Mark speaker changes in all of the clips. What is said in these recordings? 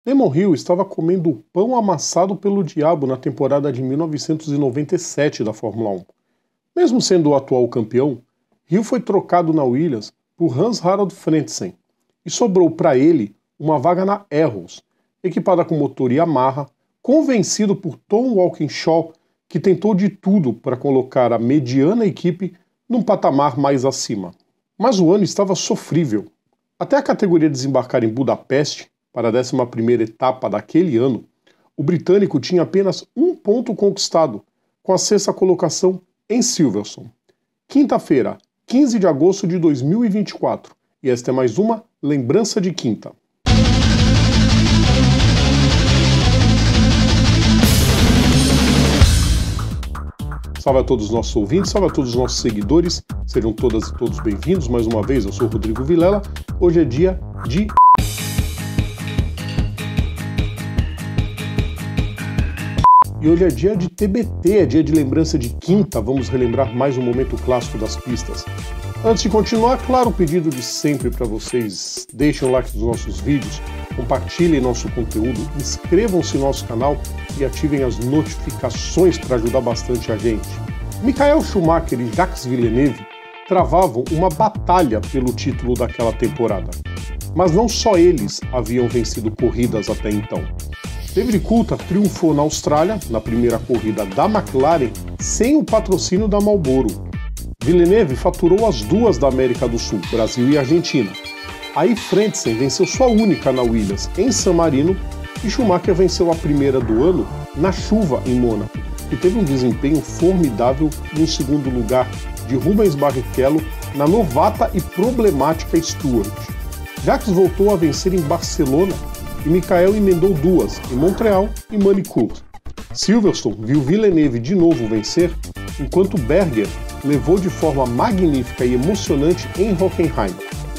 Speaker 1: Damon Hill estava comendo o pão amassado pelo diabo na temporada de 1997 da Fórmula 1. Mesmo sendo o atual campeão, Hill foi trocado na Williams por Hans-Harald Frentzen e sobrou para ele uma vaga na Arrows, equipada com motor Yamaha, convencido por Tom Walkinshaw, que tentou de tudo para colocar a mediana equipe num patamar mais acima. Mas o ano estava sofrível. Até a categoria desembarcar em Budapeste, para a 11ª etapa daquele ano, o britânico tinha apenas um ponto conquistado, com a 6ª colocação em Silverstone. Quinta-feira, 15 de agosto de 2024, e esta é mais uma Lembrança de Quinta. Salve a todos os nossos ouvintes, salve a todos os nossos seguidores, sejam todas e todos bem-vindos mais uma vez, eu sou o Rodrigo Vilela, hoje é dia de... E hoje é dia de TBT, é dia de lembrança de quinta, vamos relembrar mais um momento clássico das pistas. Antes de continuar, claro, o pedido de sempre para vocês, deixem o like nos nossos vídeos, compartilhem nosso conteúdo, inscrevam-se no nosso canal e ativem as notificações para ajudar bastante a gente. Michael Schumacher e Jacques Villeneuve travavam uma batalha pelo título daquela temporada. Mas não só eles haviam vencido corridas até então. David Coulthard triunfou na Austrália, na primeira corrida da McLaren, sem o patrocínio da Marlboro. Villeneuve faturou as duas da América do Sul, Brasil e Argentina. Aí Frentzen venceu sua única na Williams, em San Marino, e Schumacher venceu a primeira do ano na chuva em Mônaco, e teve um desempenho formidável no segundo lugar de Rubens Barrichello na novata e problemática Stewart. Jacques voltou a vencer em Barcelona, e Michael emendou duas, em Montreal e Manicourt. Silverstone viu Villeneuve de novo vencer, enquanto Berger levou de forma magnífica e emocionante em Hockenheim.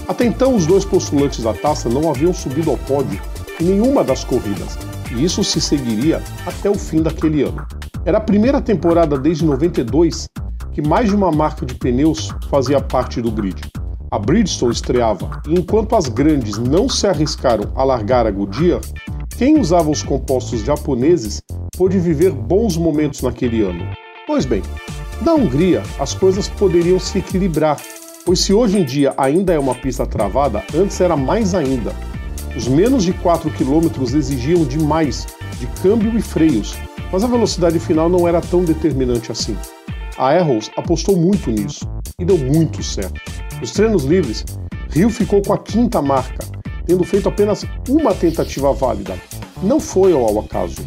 Speaker 1: Até então, os dois postulantes da taça não haviam subido ao pódio em nenhuma das corridas, e isso se seguiria até o fim daquele ano. Era a primeira temporada desde 92 que mais de uma marca de pneus fazia parte do grid. A Bridgestone estreava, e enquanto as grandes não se arriscaram a largar a Goodyear, quem usava os compostos japoneses pôde viver bons momentos naquele ano. Pois bem, na Hungria as coisas poderiam se equilibrar, pois se hoje em dia ainda é uma pista travada, antes era mais ainda. Os menos de 4 km exigiam demais de câmbio e freios, mas a velocidade final não era tão determinante assim. A Arrows apostou muito nisso, e deu muito certo. Nos treinos livres, Hill ficou com a 5ª marca, tendo feito apenas uma tentativa válida. Não foi ao acaso.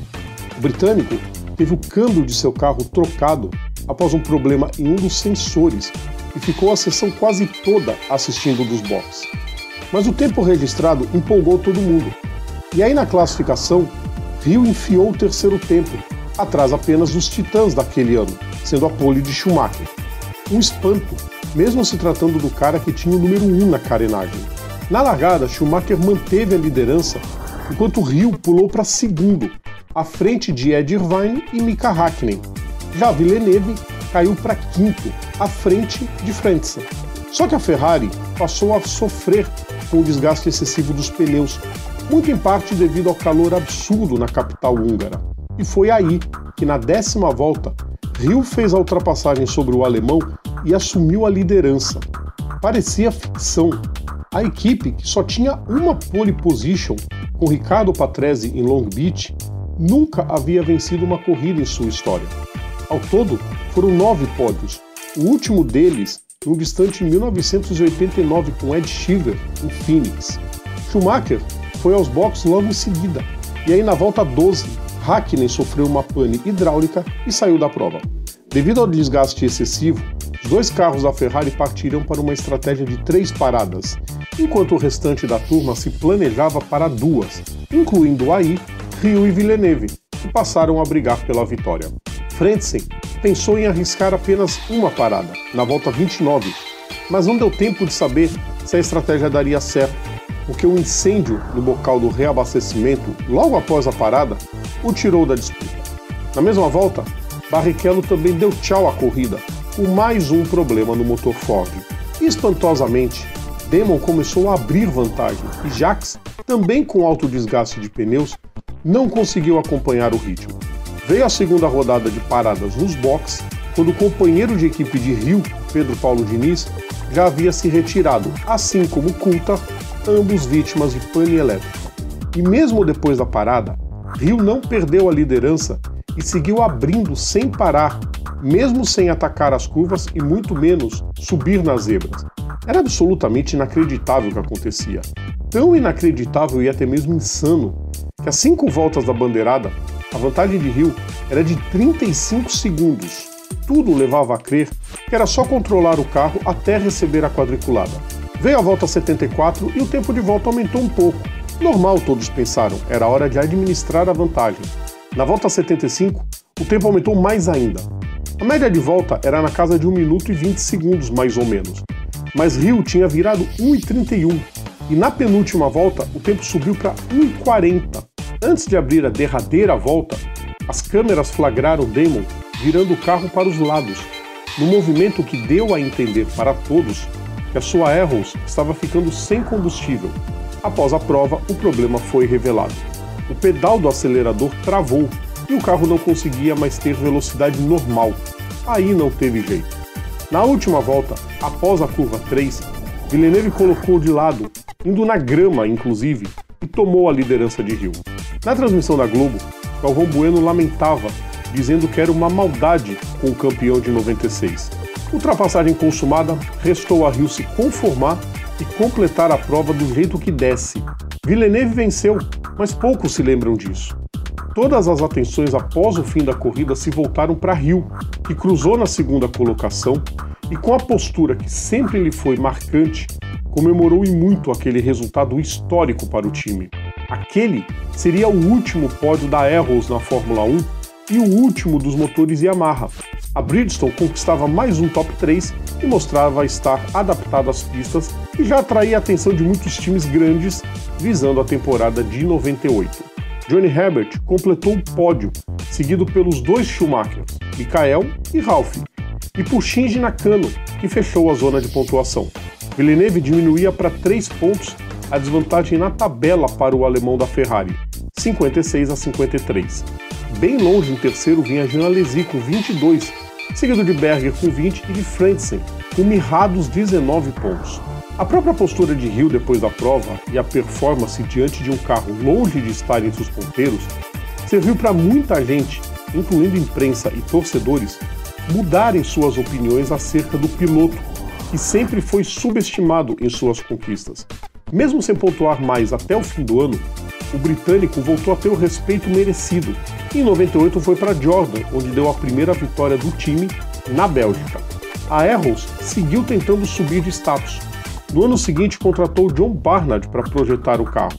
Speaker 1: O britânico teve o câmbio de seu carro trocado após um problema em um dos sensores e ficou a sessão quase toda assistindo dos boxes. Mas o tempo registrado empolgou todo mundo. E aí na classificação, Hill enfiou o terceiro tempo, atrás apenas dos titãs daquele ano, sendo a pole de Schumacher. Um espanto, mesmo se tratando do cara que tinha o número 1 na carenagem. Na largada, Schumacher manteve a liderança, enquanto Hill pulou para segundo, à frente de Ed Irvine e Mika Häkkinen. Já Villeneuve caiu para quinto, à frente de Frentzen. Só que a Ferrari passou a sofrer com o desgaste excessivo dos pneus, muito em parte devido ao calor absurdo na capital húngara. E foi aí que, na 10ª volta, Hill fez a ultrapassagem sobre o alemão e assumiu a liderança. Parecia ficção. A equipe, que só tinha uma pole position, com Riccardo Patrese em Long Beach, nunca havia vencido uma corrida em sua história. Ao todo, foram 9 pódios, o último deles no distante 1989 com Ed Sheever em Phoenix. Schumacher foi aos boxes logo em seguida, e aí na volta 12, Häkkinen sofreu uma pane hidráulica e saiu da prova. Devido ao desgaste excessivo, os dois carros da Ferrari partiriam para uma estratégia de 3 paradas, enquanto o restante da turma se planejava para 2, incluindo aí Hill e Villeneuve, que passaram a brigar pela vitória. Frentzen pensou em arriscar apenas uma parada, na volta 29, mas não deu tempo de saber se a estratégia daria certo, porque um incêndio no bocal do reabastecimento, logo após a parada, o tirou da disputa. Na mesma volta, Barrichello também deu tchau à corrida, com mais um problema no motor Ford. E, espantosamente, Damon começou a abrir vantagem e Jacques também com alto desgaste de pneus, não conseguiu acompanhar o ritmo. Veio a segunda rodada de paradas nos boxes, quando o companheiro de equipe de Hill, Pedro Paulo Diniz, já havia se retirado, assim como Coulthard, ambos vítimas de pane elétrico. E mesmo depois da parada, Hill não perdeu a liderança e seguiu abrindo sem parar, mesmo sem atacar as curvas e muito menos subir nas zebras. Era absolutamente inacreditável o que acontecia. Tão inacreditável e até mesmo insano, que às 5 voltas da bandeirada, a vantagem de Hill era de 35 segundos. Tudo levava a crer que era só controlar o carro até receber a quadriculada. Veio a volta 74 e o tempo de volta aumentou um pouco. Normal, todos pensaram, era hora de administrar a vantagem. Na volta 75, o tempo aumentou mais ainda. A média de volta era na casa de 1 minuto e 20 segundos, mais ou menos. Mas Hill tinha virado 1,31 e na penúltima volta o tempo subiu para 1,40. Antes de abrir a derradeira volta, as câmeras flagraram Damon virando o carro para os lados, num movimento que deu a entender para todos que a sua Arrows estava ficando sem combustível. Após a prova, o problema foi revelado. O pedal do acelerador travou e o carro não conseguia mais ter velocidade normal. Aí não teve jeito. Na última volta, após a curva 3, Villeneuve colocou de lado, indo na grama inclusive, e tomou a liderança de Hill. Na transmissão da Globo, Galvão Bueno lamentava, dizendo que era uma maldade com o campeão de 96. Ultrapassagem consumada, restou a Hill se conformar e completar a prova do jeito que desse. Villeneuve venceu, mas poucos se lembram disso. Todas as atenções após o fim da corrida se voltaram para Hill, que cruzou na segunda colocação e, com a postura que sempre lhe foi marcante, comemorou e muito aquele resultado histórico para o time. Aquele seria o último pódio da Arrows na Fórmula 1 e o último dos motores Yamaha. A Bridgestone conquistava mais um top 3 e mostrava estar adaptada às pistas e já atraía a atenção de muitos times grandes visando a temporada de 98. Johnny Herbert completou o pódio, seguido pelos 2 Schumachers, Michael e Ralf, e por Shinji Nakano, que fechou a zona de pontuação. Villeneuve diminuía para 3 pontos a desvantagem na tabela para o alemão da Ferrari, 56-53. Bem longe em terceiro vinha Jean Alesi com 22, seguido de Berger com 20 e de Frentzen com mirrados 19 pontos. A própria postura de Hill depois da prova e a performance diante de um carro longe de estar entre os ponteiros serviu para muita gente, incluindo imprensa e torcedores, mudarem suas opiniões acerca do piloto, que sempre foi subestimado em suas conquistas. Mesmo sem pontuar mais até o fim do ano, o britânico voltou a ter o respeito merecido. Em 98 foi para Jordan, onde deu a primeira vitória do time na Bélgica. A Arrows seguiu tentando subir de status. No ano seguinte contratou John Barnard para projetar o carro.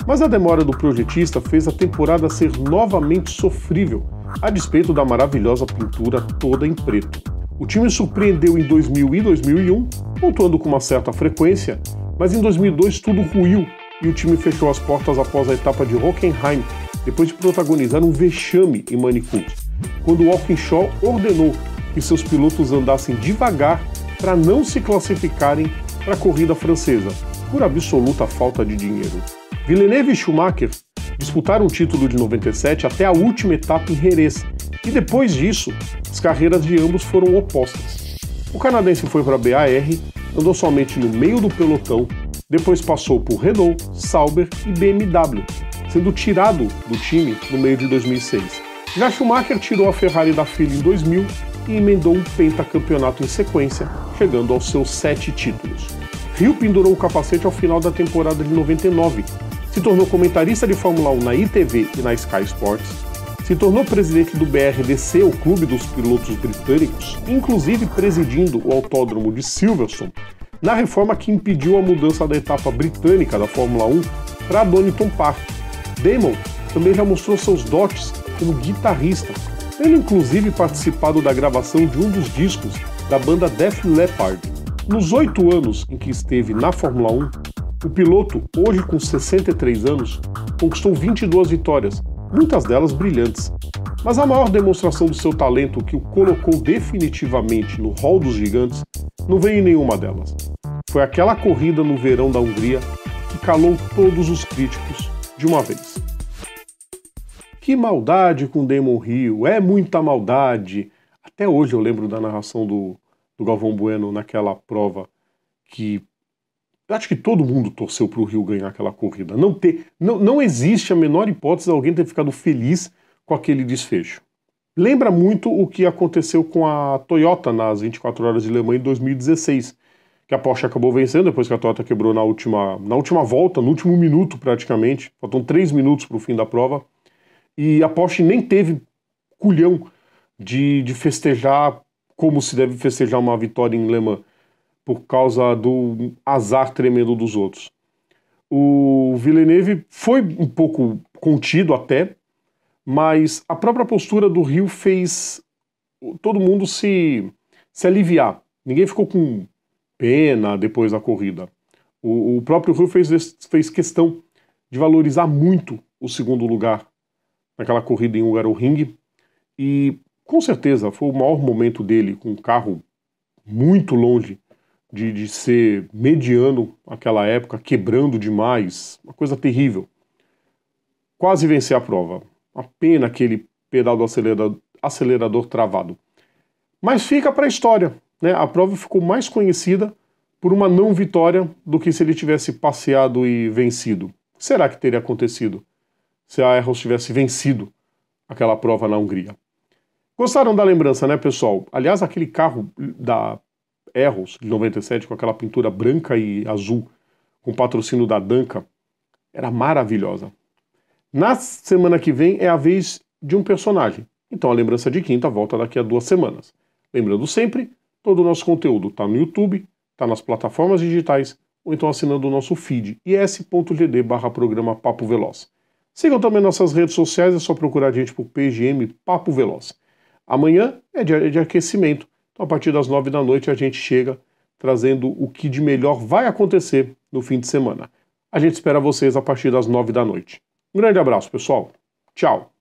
Speaker 1: Mas a demora do projetista fez a temporada ser novamente sofrível, a despeito da maravilhosa pintura toda em preto. O time surpreendeu em 2000 e 2001, pontuando com uma certa frequência, mas em 2002 tudo ruiu e o time fechou as portas após a etapa de Hockenheim, depois de protagonizar um vexame em Manicure, quando Walkinshaw ordenou que seus pilotos andassem devagar para não se classificarem para a corrida francesa, por absoluta falta de dinheiro. Villeneuve e Schumacher disputaram o título de 97 até a última etapa em Jerez, e depois disso, as carreiras de ambos foram opostas. O canadense foi para a BAR, andou somente no meio do pelotão, depois passou por Renault, Sauber e BMW, sendo tirado do time no meio de 2006. Já Schumacher tirou a Ferrari da fila em 2000 e emendou um pentacampeonato em sequência, chegando aos seus 7 títulos. Hill pendurou o capacete ao final da temporada de 99, se tornou comentarista de Fórmula 1 na ITV e na Sky Sports, se tornou presidente do BRDC, o clube dos pilotos britânicos, inclusive presidindo o autódromo de Silverstone, na reforma que impediu a mudança da etapa britânica da Fórmula 1 para Donington Park. Damon também já mostrou seus dotes como guitarrista, tendo inclusive participado da gravação de um dos discos da banda Def Leppard. Nos 8 anos em que esteve na Fórmula 1, o piloto, hoje com 63 anos, conquistou 22 vitórias, muitas delas brilhantes. Mas a maior demonstração do seu talento que o colocou definitivamente no hall dos gigantes não veio em nenhuma delas. Foi aquela corrida no verão da Hungria que calou todos os críticos de uma vez. Que maldade com Damon Hill, é muita maldade. Até hoje eu lembro da narração do Galvão Bueno naquela prova que eu acho que todo mundo torceu para o Hill ganhar aquela corrida. Não existe a menor hipótese de alguém ter ficado feliz com aquele desfecho. Lembra muito o que aconteceu com a Toyota nas 24 horas de Le Mans em 2016, que a Porsche acabou vencendo depois que a Toyota quebrou na última volta, no último minuto praticamente, faltam 3 minutos para o fim da prova, e a Porsche nem teve culhão de festejar como se deve festejar uma vitória em Le Mans, por causa do azar tremendo dos outros. O Villeneuve foi um pouco contido até, mas a própria postura do Hill fez todo mundo se aliviar. Ninguém ficou com pena depois da corrida. O próprio Hill fez questão de valorizar muito o segundo lugar naquela corrida em Hungaroring, e com certeza foi o maior momento dele, com um carro muito longe de ser mediano naquela época, quebrando demais, uma coisa terrível. Quase vencer a prova. Uma pena aquele pedal do acelerador travado. Mas fica para a história, né? A prova ficou mais conhecida por uma não vitória do que se ele tivesse passeado e vencido. O que será que teria acontecido se a Arrows tivesse vencido aquela prova na Hungria? Gostaram da lembrança, né, pessoal? Aliás, aquele carro da Arrows de 97 com aquela pintura branca e azul com patrocínio da Duncan era maravilhosa. Na semana que vem é a vez de um personagem, então a lembrança de quinta volta daqui a 2 semanas. Lembrando sempre, todo o nosso conteúdo está no YouTube, está nas plataformas digitais ou então assinando o nosso feed is.gd/programa Papo Veloz. Sigam também nossas redes sociais, é só procurar a gente por PGM Papo Veloz. Amanhã é dia de aquecimento. Então, a partir das 9 da noite, a gente chega trazendo o que de melhor vai acontecer no fim de semana. A gente espera vocês a partir das 9 da noite. Um grande abraço, pessoal. Tchau.